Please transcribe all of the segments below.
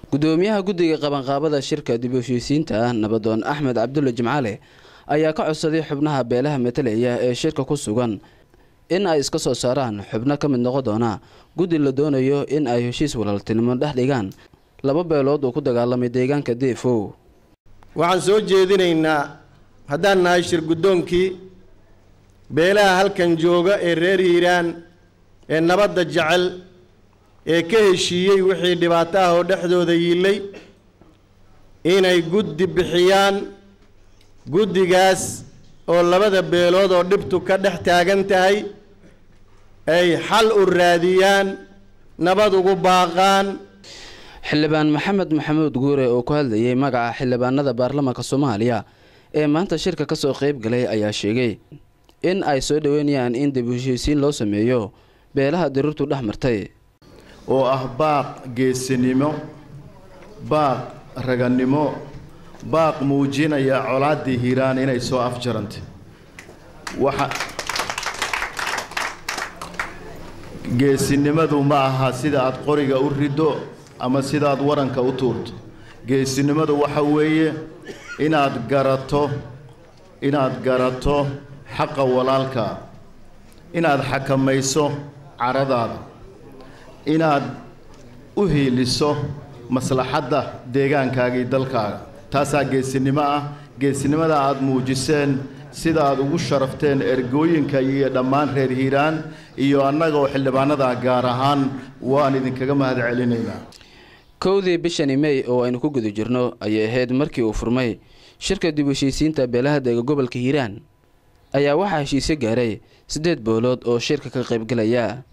gudoomiyaha guddiga qabanqaabada shirka dib u heshiisiinta nabadoon Axmed Cabdulle Jimcaale ayaa ka codsaday xubnaha beelaha metelaya ee shirka ku sugan in ay iska soo saaraan xubno ka mid noqon doona guddi la doonayo in ay heshiis walaaltinimo dhex dhigaan laba beelood oo ku dagaalamay deegaanka Deefow. waxaan soo jeedinaynaa haddaan nahay shir gudoonkii beelaha halkan jooga ee reer Hiiraan ee nabadda jecel ee ka heshiiyay wixii dhibaato ah oo dhexdooda yiilay inay guddi bixiyaan guddigaas oo labada beelood oo dhibtu ka dhex taagan tahay ay xal u raadiyaan nabad ugu baaqaan. xildhibaan Maxamed Maxamuud Guure oo ku hadlayay magaca xildhibaanada baarlamaanka Soomaaliya ee maanta shirka ka soo qayb galay ayaa sheegay in ay soo dhaweynayaan in dib u heshiisiin loo sameeyo beelaha dirirtu dhex martay oo ah baaq geesinimo baaq raganimo baaq muujinaya colaadii Hiiraan inay soo afjarantay waxa geesinimadu ma aha sida aad qoriga u rido ama sida aad waranka u tuurto geesinimadu waxa weeye inaad garato xaqa walaalka inaad xakamayso caradaada inaad u heeliso maslaxadda deegaankaaga iyo dalkaaga taasaa geesinimo ah geesinimada aad muujiseen sida aad ugu sharafteen ergooyinka iyo dhammaan reer Hiiraan iyo annaga oo xildhibaanada gaar ahaan waan idinkaga mahad celinaynaa. kowdii bishan May oo aynu ku guda jirno ayay ahayd markii uu furmay shirka dib u heshiisiinta beelaha deegaanka gobolka Hiiraan ayaa waxa heshiis gaaray 8 beelood oo shirka ka qayb galaya.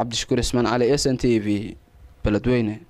Cabdishakuur Ismaan Cali SNTV Beledweyne.